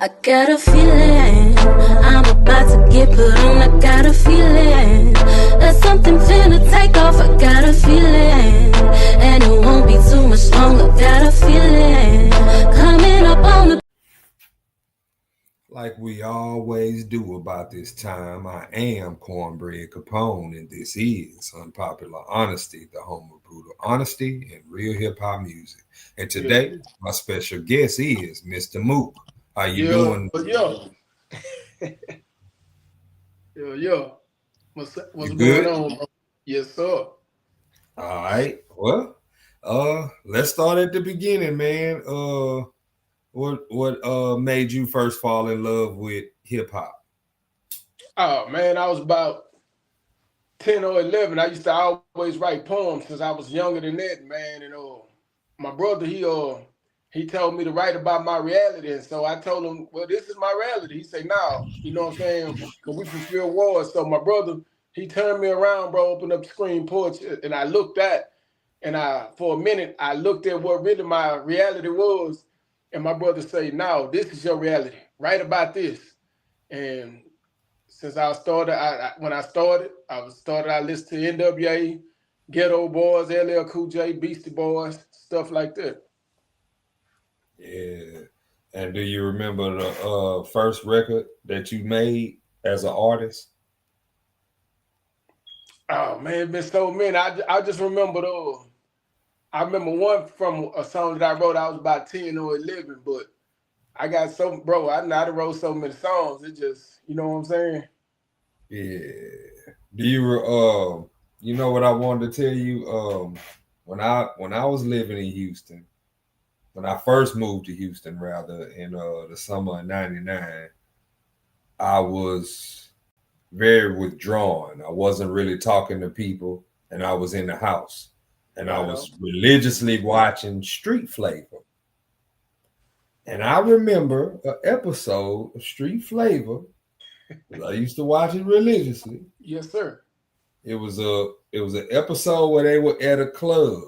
I got a feeling I'm about to get put on. I got a feeling that something finna take off. I got a feeling, and it won't be too much longer. Got a feeling coming up on the. Like we always do about this time, I am Cornbread Capone, and this is Unpopular Honesty, the home of brutal honesty and real hip hop music. And today, my special guest is Mr. Mook. How you doing? Yeah. What's You going good? on, bro? Yes, sir. All right. Well, let's start at the beginning, man. What made you first fall in love with hip hop? Oh man, I was about 10 or 11. I used to always write poems since I was younger than that, man. And my brother, he told me to write about my reality, and so I told him, well, this is my reality. He said, no, you know what I'm saying? Because we from Phil Ward. So my brother, he turned me around, bro, opened up the screen porch, and I looked at, and for a minute, I looked at what really my reality was. And my brother said, no, this is your reality. Write about this. And since I started, I listened to NWA, Ghetto Boys, LL Cool J, Beastie Boys, stuff like that. Yeah. And do you remember the first record that you made as an artist? Oh man, it's been so many. I just remember those. I remember one from a song that I wrote. I was about 10 or 11, but I got so, bro, I wrote so many songs. It just, you know what I'm saying? Yeah. Do you know what I wanted to tell you? When I was living in Houston, when I first moved to Houston, rather in the summer of '99, I was very withdrawn. I wasn't really talking to people, and I was in the house, and I was religiously watching Street Flavor. And I remember an episode of Street Flavor. I used to watch it religiously. Yes, sir. It was an episode where they were at a club.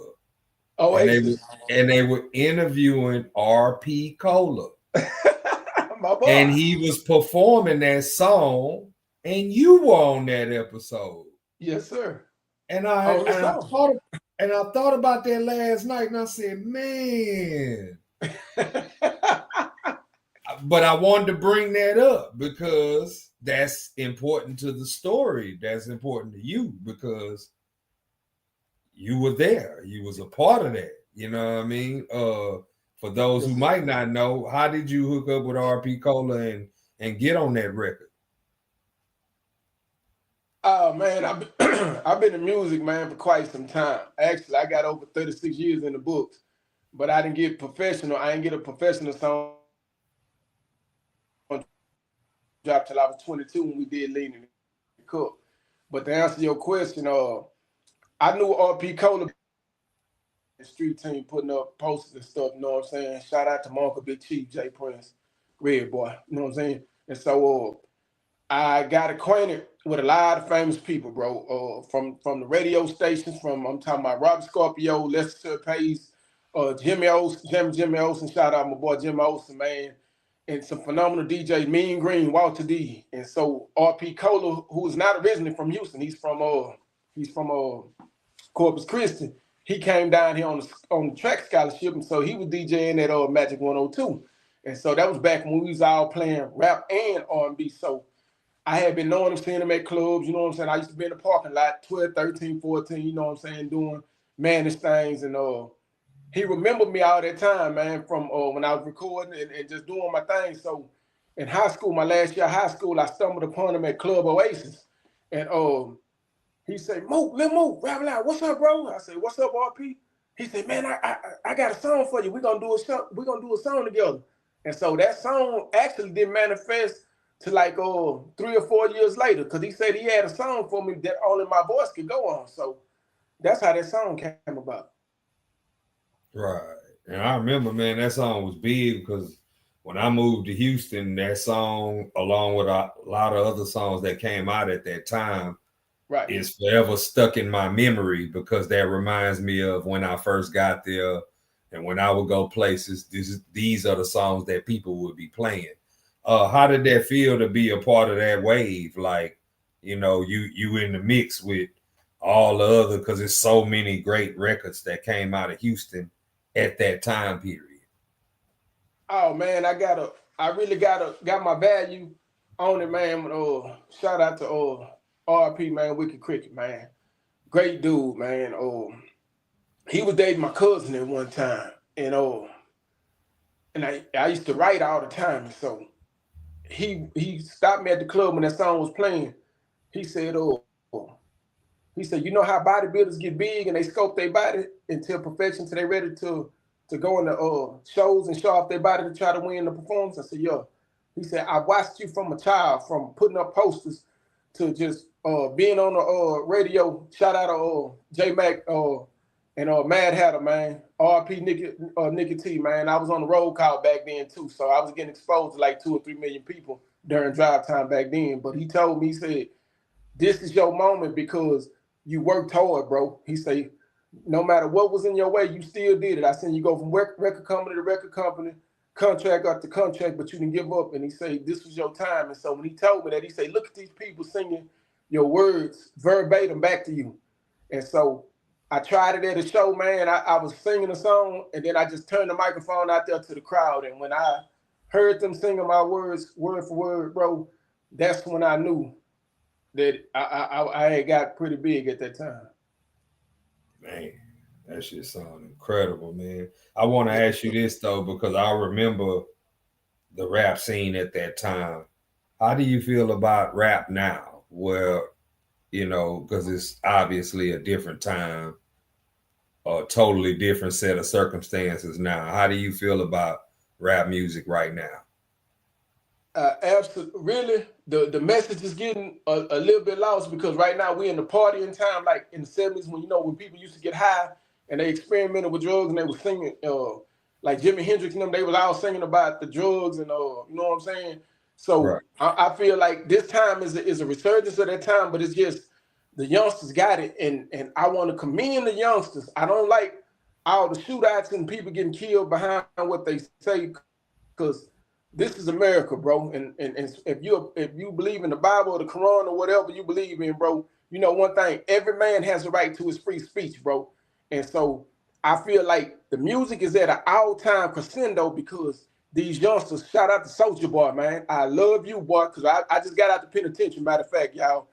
Oasis. And they were interviewing R.P. Cola. My boy. And he was performing that song, and you were on that episode. Yes, sir. And I thought about that last night, and I said, man. But I wanted to bring that up because that's important to the story. That's important to you because you were there. You was a part of that. You know what I mean? For those who might not know, how did you hook up with R.P. Cola and get on that record? Oh man, I've been in music, man, for quite some time. Actually, I got over 36 years in the books, but I didn't get professional. I didn't get a professional song drop till I was 22 when we did Lean in the Cup. But to answer your question, I knew R.P. Cola, the street team, putting up posters and stuff, you know what I'm saying? Shout out to my Uncle Big Chief, Jay Prince, Red Boy, you know what I'm saying? And so I got acquainted with a lot of famous people, bro, from the radio stations, I'm talking about Robert Scorpio, Lester Pace, Jimmy Olsen, shout out my boy Jimmy Olsen, man, and some phenomenal DJs, Mean Green, Walter D. And so R.P. Cola, who is not originally from Houston, he's from Corpus Christi. He came down here on the track scholarship, and so he was DJing at Magic 102. And so that was back when we was all playing rap and R&B. So I had been knowing him, seeing him at clubs, you know what I'm saying? I used to be in the parking lot, 12, 13, 14, you know what I'm saying, doing managed things. And he remembered me all that time, man, from when I was recording and just doing my thing. So in high school, my last year of high school, I stumbled upon him at Club Oasis. And he said, Mook, Lil Mook, rap loud, what's up, bro? I said, what's up, RP? He said, man, I got a song for you. We're gonna do a song together. And so that song actually didn't manifest to like 3 or 4 years later, because he said he had a song for me that only my voice could go on. So that's how that song came about. Right. And I remember, man, that song was big because when I moved to Houston, that song, along with a lot of other songs that came out at that time, right, is forever stuck in my memory because that reminds me of when I first got there and when I would go places. These are the songs that people would be playing. How did that feel to be a part of that wave? Like, you know, you in the mix with all the other, because there's so many great records that came out of Houston at that time period. Oh man, I really got my value on it, man. Shout out to RP, man, Wicked Cricket, man. Great dude, man. He was dating my cousin at one time, and I used to write all the time. So he stopped me at the club when that song was playing. He said, he said, you know how bodybuilders get big and they sculpt their body until perfection, till they ready to go in the shows and show off their body to try to win the performance? I said, yeah. He said, I watched you from a child, from putting up posters to just being on the radio. Shout out to J Mac and Mad Hatter, man. RP Nicky T, man. I was on the roll call back then too, so I was getting exposed to like 2 or 3 million people during drive time back then. But he told me, he said, this is your moment because you worked hard, bro. He said, no matter what was in your way, you still did it. I seen you go from record company to record company, contract after contract, but you didn't give up. And he said, this was your time. And so when he told me that, he said, look at these people singing your words verbatim back to you. And so I tried it at a show, man. I was singing a song, and then I just turned the microphone out there to the crowd. And when I heard them singing my words word for word, bro, that's when I knew that I had got pretty big at that time. Man, that shit sounds incredible, man. I want to ask you this though, because I remember the rap scene at that time. How do you feel about rap now? Well, you know, because it's obviously a different time, a totally different set of circumstances now. How do you feel about rap music right now? Absolutely. Really, the message is getting a little bit lost because right now we're in the partying time, like in the 70s when people used to get high and they experimented with drugs and they were singing, like Jimi Hendrix and them, they was all singing about the drugs and you know what I'm saying? So right. I feel like this time is a resurgence of that time, but it's just the youngsters got it, and I want to commend the youngsters. I don't like all the shootouts and people getting killed behind what they say, because this is America, bro. And if you believe in the Bible or the Quran or whatever you believe in, bro, you know one thing: every man has a right to his free speech, bro. And so I feel like the music is at an all-time crescendo because these youngsters. Shout out to Soulja Boy, man. I love you, boy, because I just got out the penitentiary. Matter of fact, y'all.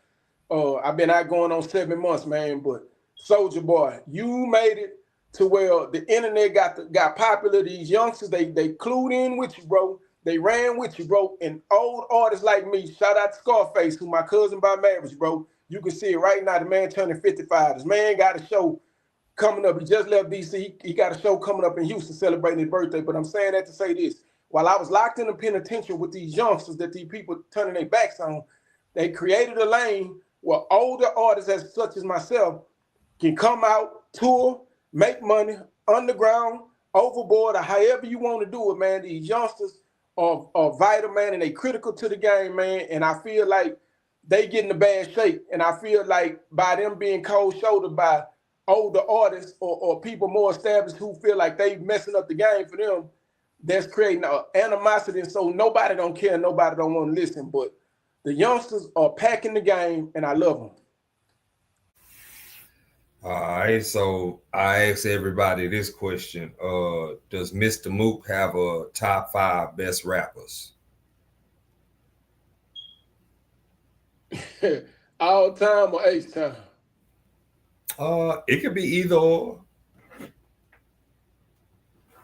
I've been out going on 7 months, man. But Soulja Boy, you made it to where the internet got popular. These youngsters, they clued in with you, bro. They ran with you, bro. And old artists like me, shout out to Scarface, who my cousin by marriage, bro. You can see it right now. The man turning 55. This man got a show coming up. He just left DC. He got a show coming up in Houston celebrating his birthday. But I'm saying that to say this. While I was locked in the penitentiary with these youngsters that these people turning their backs on, they created a lane where older artists as such as myself can come out, tour, make money, underground, overboard, or however you want to do it, man. These youngsters are vital, man, and they critical to the game, man. And I feel like they get in a bad shape. And I feel like by them being cold-shouldered by older artists or people more established who feel like they messing up the game for them, that's creating an animosity. And so nobody don't care, nobody don't want to listen. But the youngsters are packing the game, and I love them. All right, so I asked everybody this question. Does Mr. Mook have a top 5 best rappers? All time or H time? It could be either or.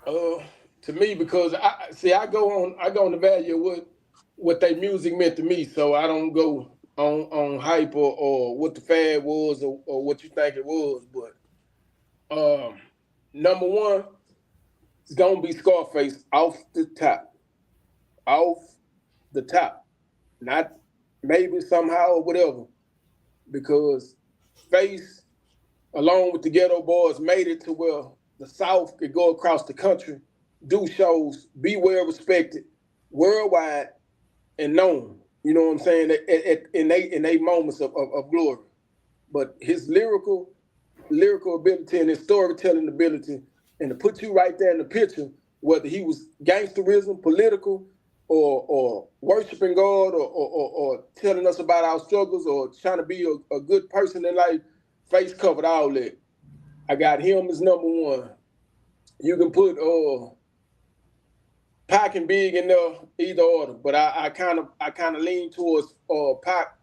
To me, because I go on the value of what their music meant to me, so I don't go on hype or what the fad was or what you think it was. But number one is gonna be Scarface off the top, not maybe somehow or whatever, because Face, along with the Ghetto Boys, made it to where the South could go across the country, do shows, be well respected, worldwide, and known. You know what I'm saying? In they moments of glory. But his lyrical ability and his storytelling ability, and to put you right there in the picture, whether he was gangsterism, political, or worshiping God or telling us about our struggles or trying to be a good person in life, face covered, all that. I got him as number one. You can put Pac and Big in there, either order, but I kind of lean towards Pac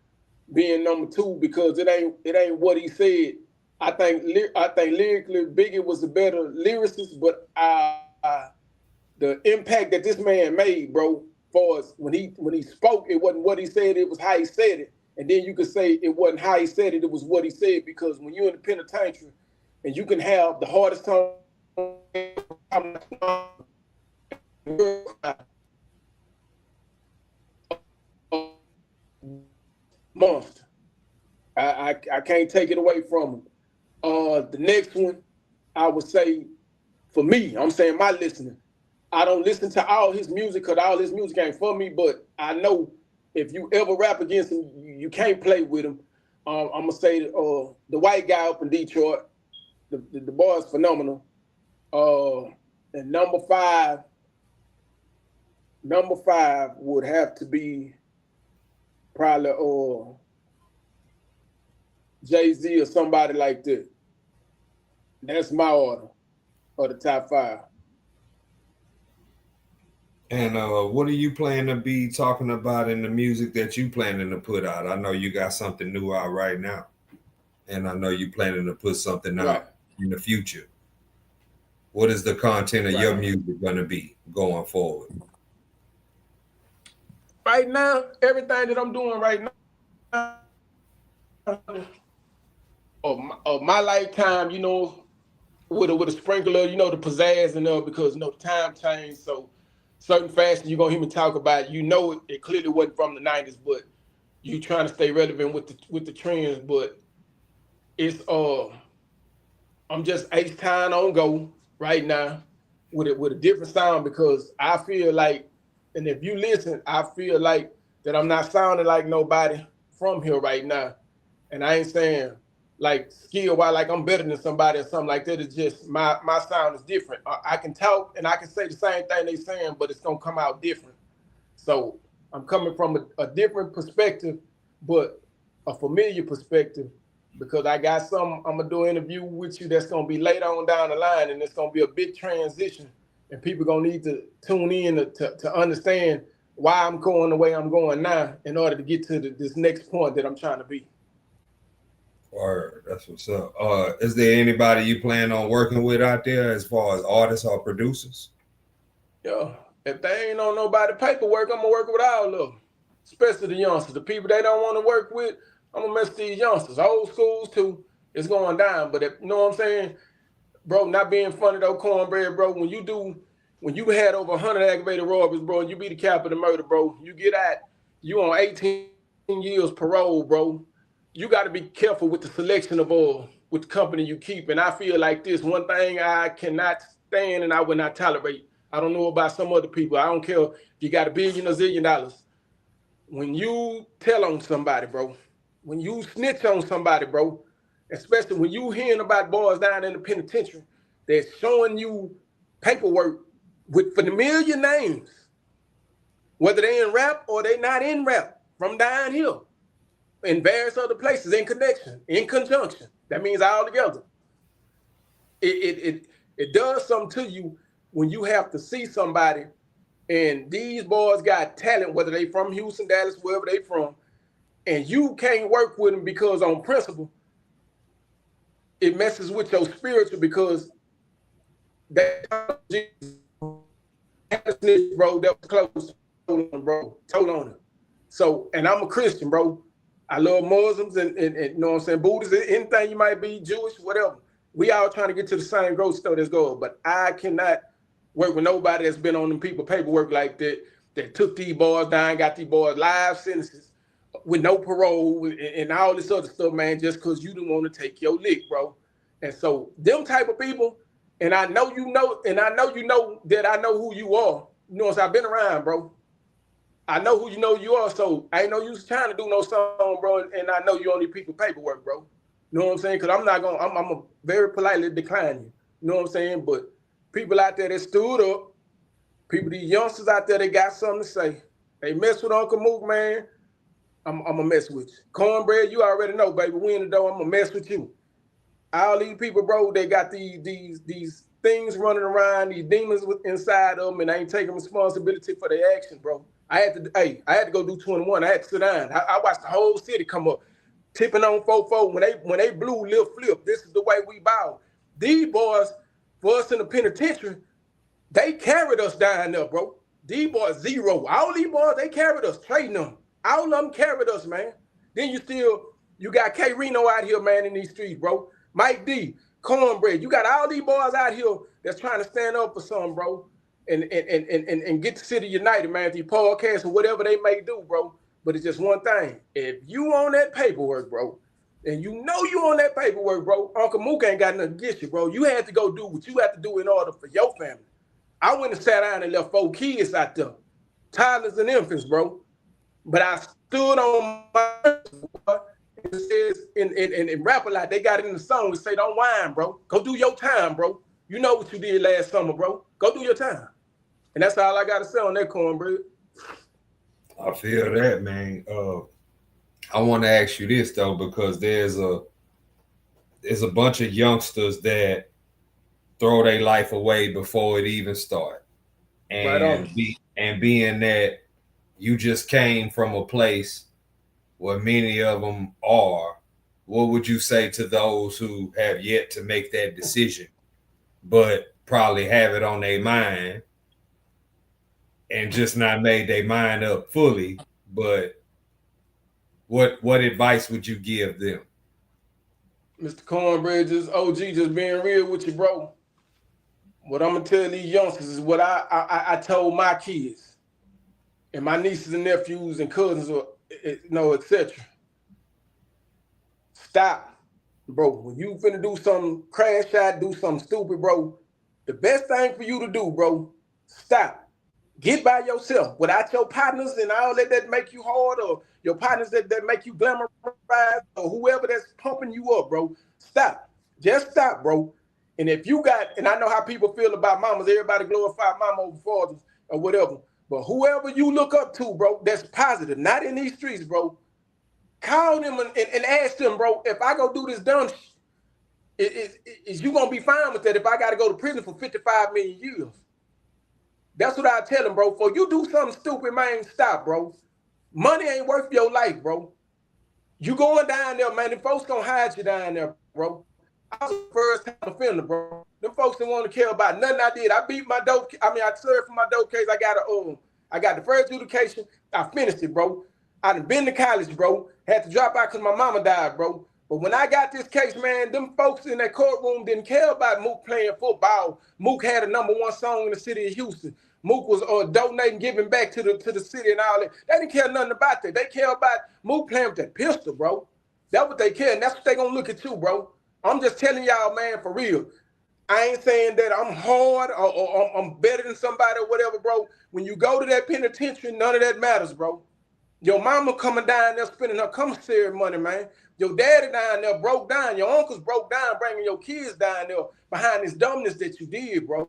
being number two because it ain't what he said. I think lyrically Biggie was the better lyricist, but the impact that this man made, bro, for us when he spoke, it wasn't what he said, it was how he said it. And then you could say it wasn't how he said it, it was what he said, because when you're in the penitentiary and you can have the hardest time monster. I can't take it away from him. The next one, I would say, for me, I'm saying my listening, I don't listen to all his music because all his music ain't for me, but I know if you ever rap against him, you can't play with him. I'm going to say the white guy up in Detroit, the boy is phenomenal. And number five would have to be probably Jay-Z or somebody like that. That's my order of the top five. And what are you planning to be talking about in the music that you planning to put out? I know you got something new out right now, and I know you planning to put something out in the future. What is the content of your music going to be going forward? Right now, everything that I'm doing right now of my lifetime, you know, with a sprinkler, you know, the pizzazz and because, you know, the time changed. So certain fashion you're going to hear me talk about, you know, it clearly wasn't from the 90s, but you trying to stay relevant with the trends. But it's, I'm just H-Town on go right now with a different sound, because I feel like, and if you listen, I feel like that I'm not sounding like nobody from here right now. And I ain't saying like skill-wise, like I'm better than somebody or something like that. It's just my sound is different. I can talk and I can say the same thing they saying, but it's gonna come out different. So I'm coming from a different perspective, but a familiar perspective, because I got I'm gonna do an interview with you that's gonna be later on down the line, and it's gonna be a big transition, and people gonna need to tune in to understand why I'm going the way I'm going now in order to get to this next point that I'm trying to be. Or that's what's up. Is there anybody you plan on working with out there as far as artists or producers? Yeah, if they ain't on nobody paperwork, I'm gonna work with all of them, especially the youngsters. The people they don't want to work with, I'm gonna mess with these youngsters. Old schools too, it's going down. But if, you know what I'm saying, bro, not being funny though, cornbread, bro, when you had over 100 aggravated robberies, bro, and you be the cap of the murder, bro, you get out, you on 18 years parole, bro. You got to be careful with the selection of with the company you keep. And I feel like this one thing I cannot stand and I will not tolerate. I don't know about some other people. I don't care if you got $1 billion or $1 zillion. When you tell on somebody, bro, when you snitch on somebody, bro, especially when you hearing about boys down in the penitentiary that's showing you paperwork with familiar names, whether they in rap or they not in rap, from down here, in various other places, in connection, in conjunction. That means all together. It does something to you when you have to see somebody, and these boys got talent, whether they from Houston, Dallas, wherever they from, and you can't work with them because on principle, it messes with your spiritual, because that bro, that was close, bro, told on him. So, and I'm a Christian, bro. I love Muslims and you know what I'm saying, Buddhists, anything you might be, Jewish, whatever. We all trying to get to the same growth story that's going. But I cannot work with nobody that's been on them people paperwork like that took these boys down, got these boys live sentences with no parole and all this other stuff, man, just because you didn't want to take your lick, bro. And so them type of people, and I know you know, and I know you know that I know who you are. You know, I've been around, bro. I know who you are, so I ain't no use trying to do no song, bro, and I know you only people paperwork, bro. You know what I'm saying? Because I'm a very politely decline you. You know what I'm saying? But people out there that stood up, People, these youngsters out there, they got something to say. They mess with Uncle Mook, man. I'm gonna mess with you. Cornbread, you already know, baby. We in the door. I'm gonna mess with you. All these people, bro, they got these things running around, these demons inside of them, and they ain't taking responsibility for their actions, bro. I had to go do 21. I had to sit down. I watched the whole city come up, tipping on 4-4. When they blew Lil Flip, this is the way we bow. These boys, for us in the penitentiary, they carried us down there, bro. These boys zero. All these boys, they carried us, trading them. All of them carried us, man. Then you got K Reno out here, man, in these streets, bro. Mike D, Cornbread. You got all these boys out here that's trying to stand up for something, bro, and get the city united, man. These podcasts or whatever they may do, bro. But it's just one thing. If you on that paperwork, bro, and you know you on that paperwork, bro, Uncle Mook ain't got nothing against you, bro. You had to go do what you have to do in order for your family. I went and sat down and left 4 kids out there, toddlers and infants, bro. But I stood on my, it says in rap a lot, they got it in the song, it say, don't whine, bro. Go do your time, bro. You know what you did last summer, bro. Go do your time. And that's all I got to say on that, Cornbread. I feel that, man. I want to ask you this, though, because there's a bunch of youngsters that throw their life away before it even starts. And, being that you just came from a place where many of them are, what would you say to those who have yet to make that decision, but probably have it on their mind and just not made their mind up fully? But what advice would you give them? Mr. Cornbread, just OG, just being real with you, bro. What I'm gonna tell these youngsters is what I told my kids and my nieces and nephews and cousins, etc. Stop, bro. When you finna do something crash out, do something stupid, bro, the best thing for you to do, bro, stop. Get by yourself without your partners and all that make you hard, or your partners that make you glamorize, or whoever that's pumping you up, bro. Stop. Just stop, bro. And if you got, and I know how people feel about mamas, everybody glorify mama over fathers or whatever, but whoever you look up to, bro, that's positive, not in these streets, bro, call them and ask them, bro, if I go do this dumb shit, is you going to be fine with that if I got to go to prison for 55 million years? That's what I tell them, bro. For you do something stupid, man, stop, bro. Money ain't worth your life, bro. You going down there, man, and folks going to hide you down there, bro. I was the first time offender, bro. Them folks didn't want to care about nothing I did. I beat my dope. I served for my dope case. I got the first education. I finished it, bro. I done been to college, bro. Had to drop out because my mama died, bro. But when I got this case, man, them folks in that courtroom didn't care about Mook playing football. Mook had a #1 song in the city of Houston. Mook was donating, giving back to the city and all that. They didn't care nothing about that. They care about Mook playing with that pistol, bro. That's what they care, and that's what they gonna look at you, bro. I'm just telling y'all, man, for real. I ain't saying that I'm hard or I'm better than somebody or whatever, bro. When you go to that penitentiary, none of that matters, bro. Your mama coming down there spending her commissary money, man. Your daddy down there broke down. Your uncles broke down, bringing your kids down there behind this dumbness that you did, bro.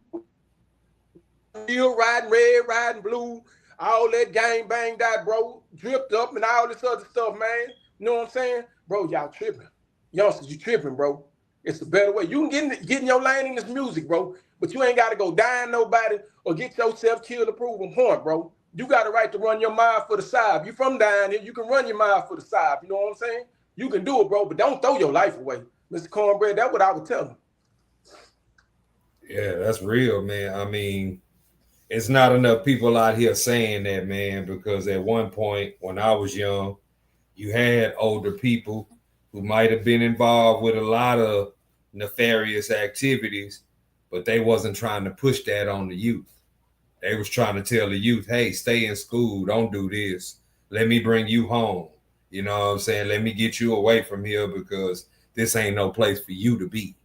Still riding red, riding blue, all that gang banged out, bro. Dripped up and all this other stuff, man. You know what I'm saying? Bro, y'all tripping. Youngsters, you tripping, bro. It's a better way. You can get in your lane in this music, bro, but you ain't got to go dying nobody or get yourself killed to prove a point, bro. You got the right to run your mouth for the side. You from down here, you can run your mouth for the side. You know what I'm saying? You can do it, bro, but don't throw your life away. Mr. Cornbread, that's what I would tell him. Yeah, that's real, man. I mean, it's not enough people out here saying that, man, because at one point when I was young, you had older people who might have been involved with a lot of nefarious activities, but they wasn't trying to push that on the youth. They was trying to tell the youth, hey, stay in school, don't do this. Let me bring you home. You know what I'm saying? Let me get you away from here because this ain't no place for you to be.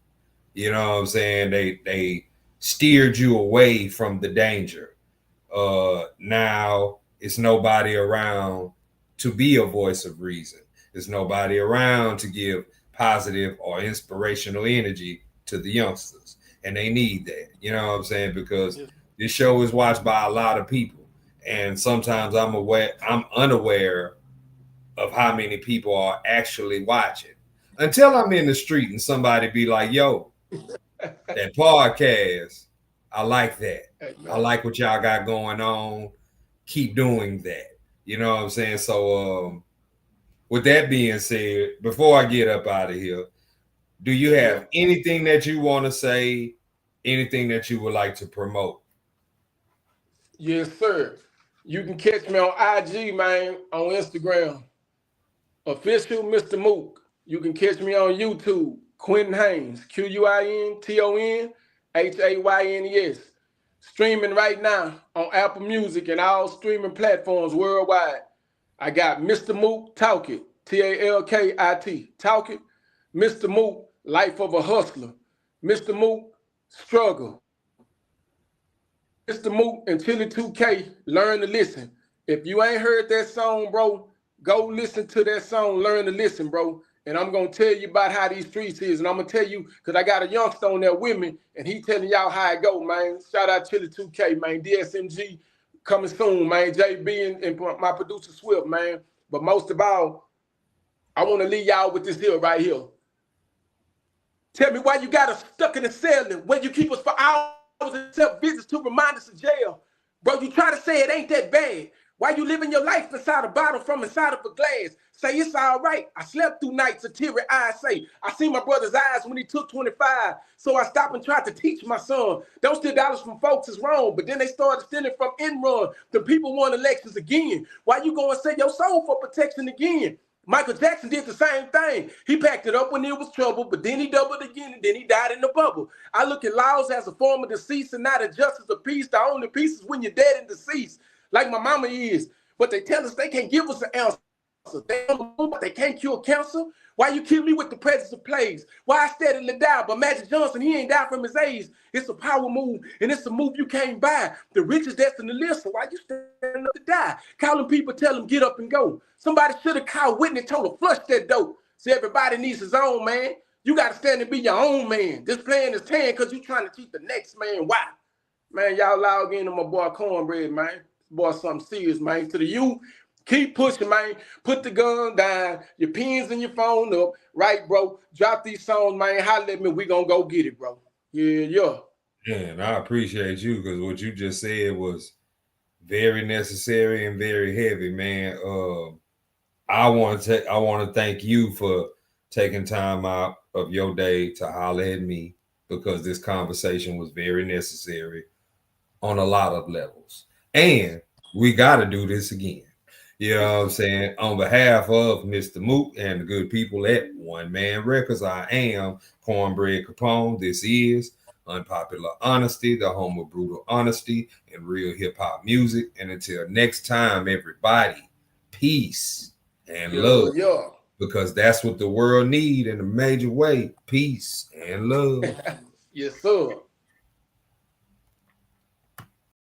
You know what I'm saying? They steered you away from the danger. Now it's nobody around to be a voice of reason. There's nobody around to give positive or inspirational energy to the youngsters. And they need that. You know what I'm saying? Because This show is watched by a lot of people, and sometimes I'm unaware of how many people are actually watching until I'm in the street and somebody be like, "Yo, that podcast, I like that. I like what y'all got going on. Keep doing that." You know what I'm saying? So, with that being said, before I get up out of here, do you have anything that you want to say? Anything that you would like to promote? Yes, sir. You can catch me on IG, man, on Instagram. Official Mr. Mook. You can catch me on YouTube, Quentin Haynes, QuintonHaynes. Streaming right now on Apple Music and all streaming platforms worldwide. I got Mr. Mook Talk It, Talkit, Talk It. Mr. Mook, Life of a Hustler. Mr. Mook, Struggle. Mr. Mook and Chili 2K, Learn to Listen. If you ain't heard that song, bro, go listen to that song, Learn to Listen, bro. And I'm going to tell you about how these streets is. And I'm going to tell you, because I got a youngster on there with me, and he telling y'all how it go, man. Shout out Chili 2K, man. DSMG coming soon, man. JB and my producer Swift, man. But most of all, I want to leave y'all with this deal right here. Tell me why you got us stuck in the cell and where you keep us for hours and accept visits to remind us of jail. Bro, you try to say it ain't that bad. Why you living your life inside a bottle from inside of a glass? Say it's all right. I slept through nights of teary eyes. Say I seen my brother's eyes when he took 25. So I stopped and tried to teach my son. Those steal dollars from folks is wrong. But then they started stealing from Enron. The people won elections again. Why you going to sell your soul for protection again? Michael Jackson did the same thing. He packed it up when there was trouble, but then he doubled again, and then he died in the bubble. I look at laws as a form of decease and not a justice of peace. The only peace is when you're dead and deceased, like my mama is. But they tell us they can't give us an answer. They don't know, but they can't cure cancer. Why you kill me with the presence of plagues? Why I steadily die? But Magic Johnson, he ain't died from his age. It's a power move, and it's a move you can't buy. The richest destined to live, so why you standing up to die? Calling people, tell them get up and go. Somebody should have called Whitney, told her flush that dope. See, everybody needs his own, man. You got to stand and be your own man. This plan is 10 because you trying to teach the next man why. Man, y'all log in to my boy Cornbread, man. Boy, something serious, man. To the youth, keep pushing, man. Put the gun down, your pens and your phone up. Right, bro? Drop these songs, man. Holler at me. We gonna go get it, bro. Yeah. Man, I appreciate you because what you just said was very necessary and very heavy, man. I want to thank you for taking time out of your day to holler at me because this conversation was very necessary on a lot of levels. And we got to do this again. You know what I'm saying? On behalf of Mr. Mook and the good people at One Man Records, I am Cornbread Capone. This is Unpopular Honesty, the home of brutal honesty and real hip-hop music. And until next time, everybody, peace and love. Yeah. Because that's what the world need in a major way. Peace and love. Yes, sir.